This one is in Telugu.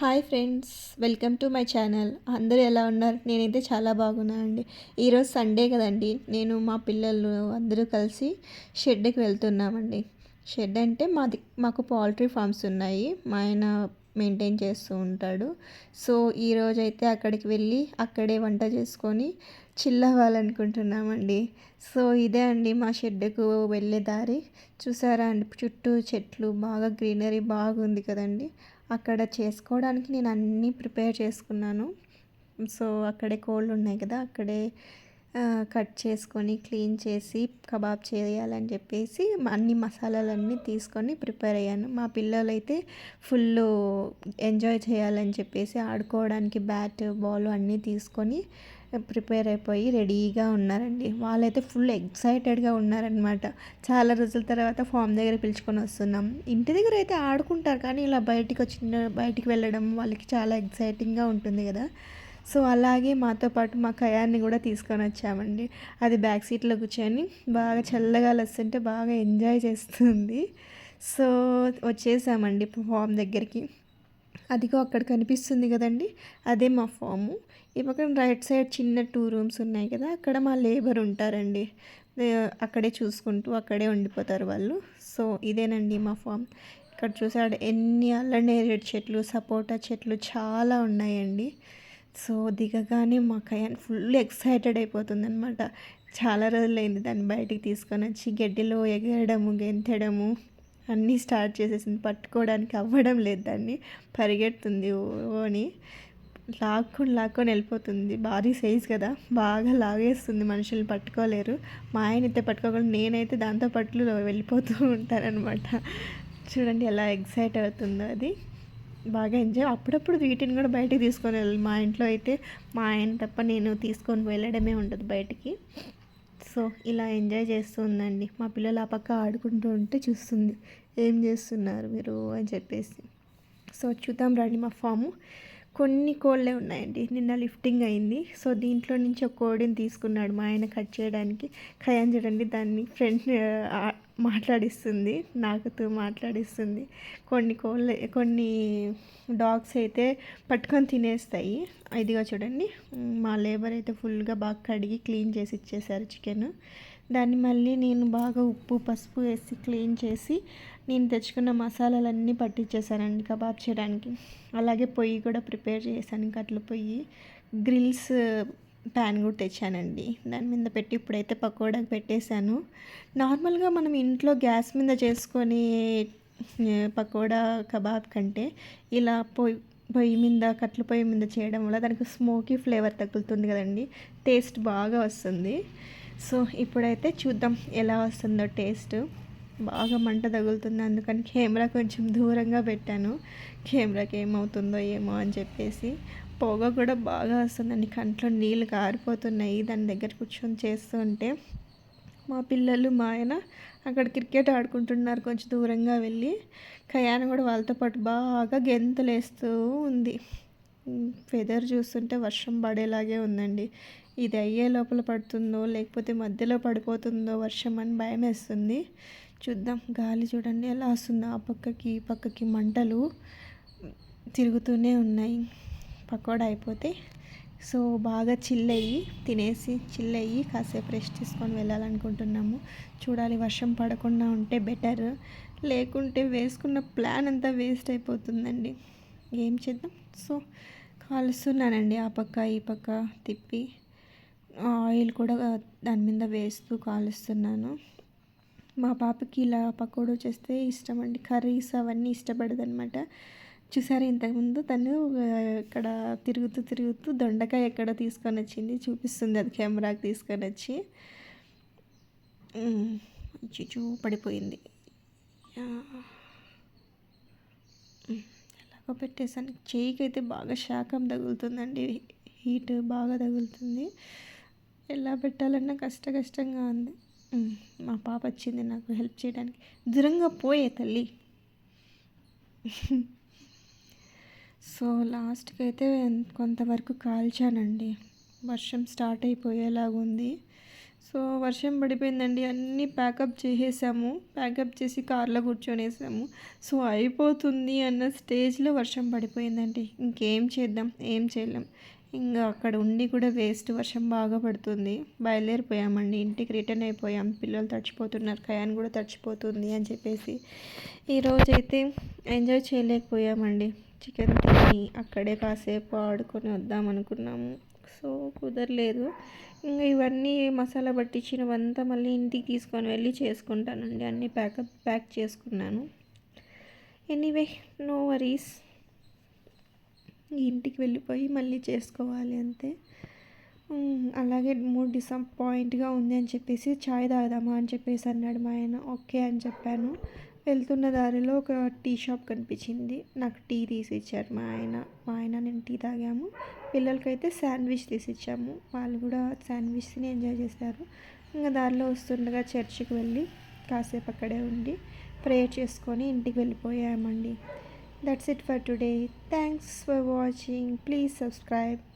Hi friends, welcome to my channel. అందరూ ఎలా ఉన్నారు? నేనైతే చాలా బాగున్నాను అండి. ఈరోజు సండే కదండి, నేను మా పిల్లలు అందరూ కలిసి షెడ్కి వెళ్తున్నామండి. షెడ్ అంటే మాకు పౌల్ట్రీ ఫార్మ్స్ ఉన్నాయి. మా ఆయన మెయింటైన్ చేస్తూ ఉంటాడు. సో ఈరోజైతే అక్కడికి వెళ్ళి అక్కడే వంట చేసుకొని చిల్ అవ్వాలనుకుంటున్నామండి. సో ఇదే అండి మా షెడ్కు వెళ్ళే దారి. చూసారా అండి, చుట్టూ చెట్లు బాగా గ్రీనరీ బాగుంది కదండి. అక్కడ చేసుకోవడానికి నేను అన్నీ ప్రిపేర్ చేసుకున్నాను. సో అక్కడే కోళ్ళు ఉన్నాయి కదా, అక్కడే కట్ చేసుకొని క్లీన్ చేసి కబాబ్ చేయాలని చెప్పేసి అన్ని మసాలాలన్నీ తీసుకొని ప్రిపేర్ అయ్యాను. మా పిల్లలైతే ఫుల్ ఎంజాయ్ చేయాలని చెప్పేసి ఆడుకోవడానికి బ్యాట్ బాల్ అన్నీ తీసుకొని ప్రిపేర్ అయిపోయి రెడీగా ఉన్నారండి. వాళ్ళైతే ఫుల్ ఎక్సైటెడ్గా ఉన్నారనమాట. చాలా రోజుల తర్వాత ఫామ్ దగ్గర పిలుచుకొని వస్తున్నాం. ఇంటి దగ్గర అయితే ఆడుకుంటారు, కానీ ఇలా బయటికి వెళ్ళడం వాళ్ళకి చాలా ఎక్సైటింగ్గా ఉంటుంది కదా. సో అలాగే మాతో పాటు మా కయాన్ని కూడా తీసుకొని వచ్చామండి. అది బ్యాక్ సీట్లో కూర్చొని బాగా చల్లగా వస్తుంటే బాగా ఎంజాయ్ చేస్తుంది. సో వచ్చేసామండి ఫామ్ దగ్గరికి. అదిగో అక్కడ కనిపిస్తుంది కదండి, అదే మా ఫాము. ఈ పక్కన రైట్ సైడ్ చిన్న 2 రూమ్స్ ఉన్నాయి కదా, అక్కడ మా లేబర్ ఉంటారండి. అక్కడే చూసుకుంటూ అక్కడే ఉండిపోతారు వాళ్ళు. సో ఇదేనండి మా ఫామ్. ఇక్కడ చూసాడు ఎన్ని అల్లనేరేడు చెట్లు, సపోటా చెట్లు చాలా ఉన్నాయండి. సో దిగగానే మా కయాన్ ఫుల్ ఎక్సైటెడ్ అయిపోతుంది అనమాట. చాలా రోజులైంది దాన్ని బయటికి తీసుకొని వచ్చి గడ్డిలో ఎగరడము గెంతడము అన్నీ స్టార్ట్ చేసేసింది. పట్టుకోవడానికి అవ్వడం లేదు, దాన్ని పరిగెడుతుంది అని లాక్కొని వెళ్ళిపోతుంది. భారీ సైజ్ కదా, బాగా లాగేస్తుంది, మనుషులు పట్టుకోలేరు. మా ఆయన అయితే పట్టుకోగలరు, నేనైతే దాంతో పట్లు వెళ్ళిపోతూ ఉంటానన్నమాట. చూడండి ఎలా ఎక్సైట్ అవుతుందో అది. బాగా ఎంజాయ్. అప్పుడప్పుడు వీటిని కూడా బయటికి తీసుకొని వెళ్ళాలి. మా ఇంట్లో అయితే మా ఆయన తప్ప నేను తీసుకొని వెళ్ళడమే ఉండదు బయటికి. సో ఇలా ఎంజాయ్ చేస్తూ ఉందండి. మా పిల్లలు ఆ పక్క ఆడుకుంటూ ఉంటే చూస్తుంది, ఏం చేస్తున్నారు మీరు అని చెప్పేసి. సో చూద్దాం రండి మా ఫాము. కొన్ని కోళ్ళే ఉన్నాయండి, నిన్న లిఫ్టింగ్ అయింది. సో దీంట్లో నుంచి ఒక కోడిని తీసుకున్నాడు మా ఆయన కట్ చేయడానికి. ఖయాన్ చూడండి దాన్ని ఫ్రెండ్ మాట్లాడిస్తుంది, నాకుతూ మాట్లాడిస్తుంది. కొన్ని డాగ్స్ అయితే పట్టుకొని తినేస్తాయి. ఇదిగా చూడండి, మా లేబర్ అయితే ఫుల్గా బాగా కడిగి క్లీన్ చేసి ఇచ్చేసారు చికెన్. దాన్ని మళ్ళీ నేను బాగా ఉప్పు పసుపు వేసి క్లీన్ చేసి నేను తెచ్చుకున్న మసాలాలన్నీ పట్టించేసానండి కబాబ్ చేయడానికి. అలాగే పొయ్యి కూడా ప్రిపేర్ చేశాను, కట్ల పొయ్యి. గ్రిల్స్ ప్యాన్ కూడా తెచ్చానండి, దాని మీద పెట్టి ఇప్పుడైతే పకోడాకి పెట్టేశాను. నార్మల్గా మనం ఇంట్లో గ్యాస్ మీద చేసుకొని పకోడా కబాబ్ కంటే ఇలా పొయ్యి మీద కట్ల పొయ్యి మీద చేయడం వల్ల దానికి స్మోకీ ఫ్లేవర్ తగులుతుంది కదండి, టేస్ట్ బాగా వస్తుంది. సో ఇప్పుడైతే చూద్దాం ఎలా వస్తుందో టేస్ట్. బాగా మంట తగులుతుంది, అందుకని కెమెరా కొంచెం దూరంగా పెట్టాను. కెమెరాకి ఏమవుతుందో ఏమో అని చెప్పేసి. పొగ కూడా బాగా వస్తుందండి, కంట్లో నీళ్ళు కారిపోతున్నాయి దాని దగ్గర కూర్చొని చేస్తుంటే. మా పిల్లలు మా ఆయన అక్కడ క్రికెట్ ఆడుకుంటున్నారు కొంచెం దూరంగా వెళ్ళి. కయాన కూడా వాళ్ళతో పాటు బాగా గెంతులేస్తూ ఉంది. వెదర్ చూస్తుంటే వర్షం పడేలాగే ఉందండి. ఇది అయ్యే లోపల పడుతుందో లేకపోతే మధ్యలో పడిపోతుందో వర్షం అని భయం వేస్తుంది. చూద్దాం. గాలి చూడండి ఎలా వస్తుందో, ఆ పక్కకి ఈ పక్కకి మంటలు తిరుగుతూనే ఉన్నాయి. పకోడా అయిపోతే సో బాగా తినేసి చిల్ అయ్యి కాసేపు రెస్ట్ తీసుకొని వెళ్ళాలనుకుంటున్నాము. చూడాలి, వర్షం పడకుండా ఉంటే బెటర్, లేకుంటే వేసుకున్న ప్లాన్ అంతా వేస్ట్ అయిపోతుందండి. ఏం చేద్దాం. సో కాలుస్తున్నానండి, ఆ పక్క ఈ పక్క తిప్పి ఆయిల్ కూడా దాని మీద వేస్తూ కాలుస్తున్నాను. మా పాపకి ఇలా పకోడీ చేస్తే ఇష్టం అండి, కర్రీస్ అవన్నీ ఇష్టపడదనమాట. చూసారు ఇంతకుముందు తను ఇక్కడ తిరుగుతూ దొండకాయ ఎక్కడ తీసుకొని వచ్చింది చూపిస్తుంది, అది కెమెరాకి తీసుకొని వచ్చి. పడిపోయింది. ఎలాగో పెట్టేసాను. చేయికి అయితే బాగా శాఖం తగులుతుందండి, హీట్ బాగా తగులుతుంది. ఎలా పెట్టాలన్నా కష్టంగా ఉంది. మా పాప వచ్చింది నాకు హెల్ప్ చేయడానికి. దూరంగా పోయే తల్లి. సో లాస్ట్కి అయితే కొంతవరకు కాల్చానండి. వర్షం స్టార్ట్ అయిపోయేలాగుంది. సో వర్షం పడిపోయిందండి. అన్నీ ప్యాకప్ చేసేసాము. ప్యాకప్ చేసి కార్‌లో కూర్చొనేసాము. సో అయిపోతుంది అన్న స్టేజ్‌లో వర్షం పడిపోయిందండి. ఇంకేం చేద్దాం? ఏం చేయలేం. ఇంగా అక్కడ ఉండి కూడా వేస్ట్, వర్షం బాగా పడుతుంది. బయలుదేరిపోయామండి. ఇంటికి రిటర్న్ అయిపోయాం. పిల్లలు తడిచిపోతున్నారు. కయాన్ కూడా తడిచిపోతుంది అని చెప్పేసి. ఈరోజైతే ఎంజాయ్ చేయలేకపోయామండి. చికెన్ తిని అక్కడే కాసేపు ఆడుకొని వద్దాం అనుకున్నాము. సో కుదరలేదు. ఇంక ఇవన్నీ మసాలా పట్టించినవంతా మళ్ళీ ఇంటికి తీసుకొని వెళ్ళి చేసుకుంటానండి. అన్నీ ప్యాక్ చేసుకున్నాను. Anyway, no worries. ఇంటికి వెళ్ళిపోయి మళ్ళీ చేసుకోవాలి అంతే. అలాగే మూడ్ డిసప్పాయింట్గా ఉంది అని చెప్పేసి చాయ్ తాగుదామా అని చెప్పేసి అన్నాడు మా ఆయన. ఓకే అని చెప్పాను. వెళ్తున్న దారిలో ఒక టీ షాప్ కనిపించింది. నాకు టీ తీసి ఇచ్చారు మా ఆయన నేను టీ తాగాము. పిల్లలకైతే శాండ్విచ్ తీసి ఇచ్చాము. వాళ్ళు కూడా శాండ్విచ్ని ఎంజాయ్ చేశారు. ఇంకా దారిలో వస్తుండగా చర్చికి వెళ్ళి కాసేపు అక్కడే ఉండి ప్రేయర్ చేసుకొని ఇంటికి వెళ్ళిపోయామండి. That's it for today. Thanks for watching. Please subscribe.